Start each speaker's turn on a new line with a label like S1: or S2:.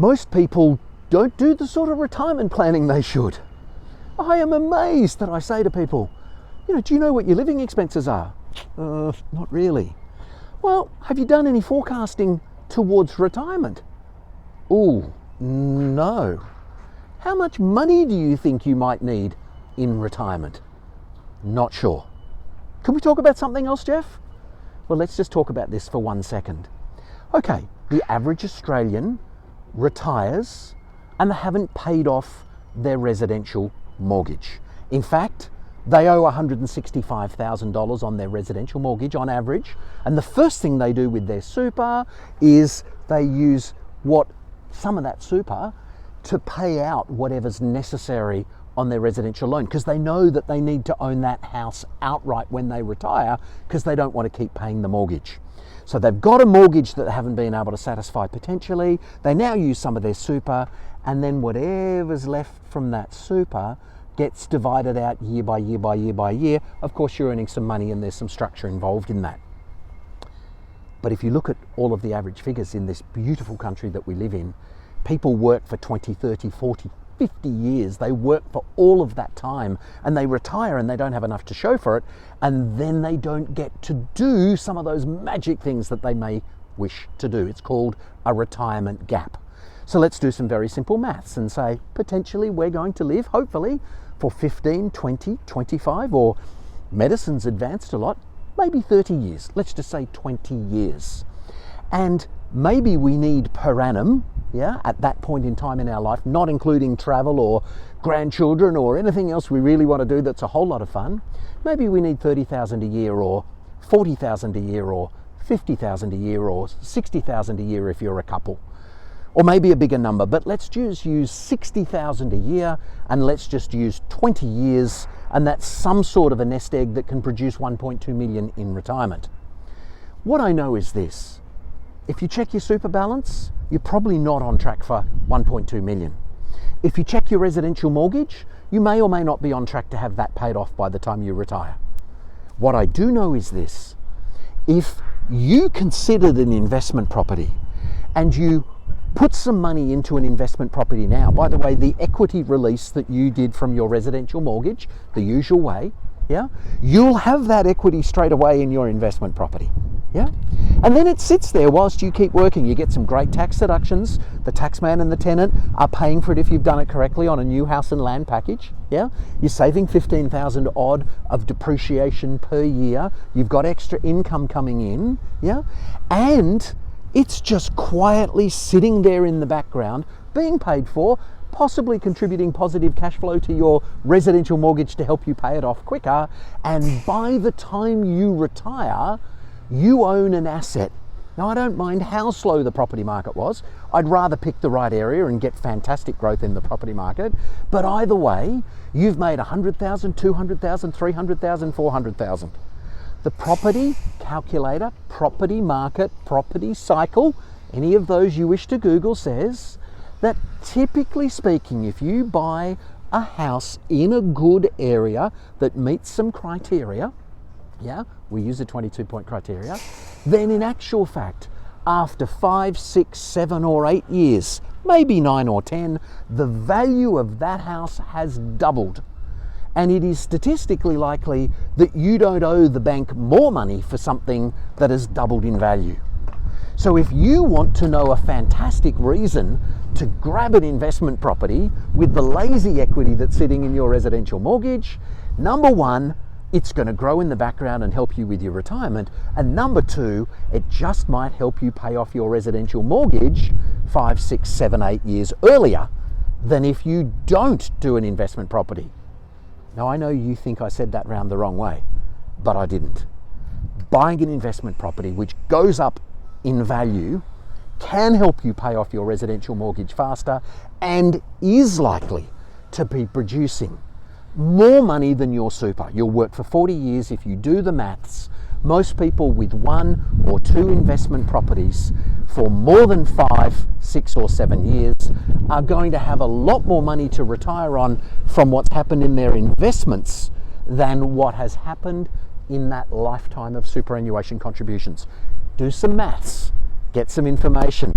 S1: Most people don't do the sort of retirement planning they should. I am amazed that I say to people, do you know what your living expenses are? Not really. Well, have you done any forecasting towards retirement? Oh, no. How much money do you think you might need in retirement? Not sure. Can we talk about something else, Jeff? Well, let's just talk about this for 1 second. Okay, the average Australian retires and they haven't paid off their residential mortgage. In fact, they owe $165,000 on their residential mortgage on average, and the first thing they do with their super is they use some of that super to pay out whatever's necessary on their residential loan, because they know that they need to own that house outright when they retire, because they don't want to keep paying the mortgage. So they've got a mortgage that they haven't been able to satisfy potentially. They now use some of their super, and then whatever's left from that super gets divided out year by year by year by year. Of course, you're earning some money and there's some structure involved in that. But if you look at all of the average figures in this beautiful country that we live in, people work for 20, 30, 40, 50 years. They work for all of that time and they retire and they don't have enough to show for it. And then they don't get to do some of those magic things that they may wish to do. It's called a retirement gap. So let's do some very simple maths and say, potentially we're going to live, hopefully, for 15, 20, 25, or medicine's advanced a lot, maybe 30 years. Let's just say 20 years. And maybe we need per annum, at that point in time in our life, not including travel or grandchildren or anything else we really want to do that's a whole lot of fun, maybe we need 30,000 a year or 40,000 a year or 50,000 a year or 60,000 a year if you're a couple. Or maybe a bigger number, but let's just use 60,000 a year and let's just use 20 years, and that's some sort of a nest egg that can produce 1.2 million in retirement. What I know is this: if you check your super balance, you're probably not on track for 1.2 million. If you check your residential mortgage, you may or may not be on track to have that paid off by the time you retire. What I do know is this: if you considered an investment property and you put some money into an investment property now, by the way, the equity release that you did from your residential mortgage, the usual way, you'll have that equity straight away in your investment property, and then it sits there whilst you keep working. You get some great tax deductions. The taxman and the tenant are paying for it if you've done it correctly on a new house and land package. You're saving 15,000 odd of depreciation per year. You've got extra income coming in, and it's just quietly sitting there in the background, being paid for, possibly contributing positive cash flow to your residential mortgage to help you pay it off quicker. And by the time you retire, you own an asset. Now, I don't mind how slow the property market was. I'd rather pick the right area and get fantastic growth in the property market. But either way, you've made 100,000, 200,000, 300,000, 400,000. The property calculator, property market, property cycle, any of those you wish to Google, says that typically speaking, if you buy a house in a good area that meets some criteria, we use a 22-point criteria, then in actual fact, after 5, 6, 7 or 8 years, maybe 9 or 10, the value of that house has doubled. And it is statistically likely that you don't owe the bank more money for something that has doubled in value. So if you want to know a fantastic reason to grab an investment property with the lazy equity that's sitting in your residential mortgage, number one, it's going to grow in the background and help you with your retirement. And number two, it just might help you pay off your residential mortgage 5, 6, 7, 8 years earlier than if you don't do an investment property. Now, I know you think I said that round the wrong way, but I didn't. Buying an investment property which goes up in value can help you pay off your residential mortgage faster and is likely to be producing more money than your super. You'll work for 40 years if you do the maths. Most people with 1 or 2 investment properties for more than 5, 6 or 7 years are going to have a lot more money to retire on from what's happened in their investments than what has happened in that lifetime of superannuation contributions. Do some maths, get some information.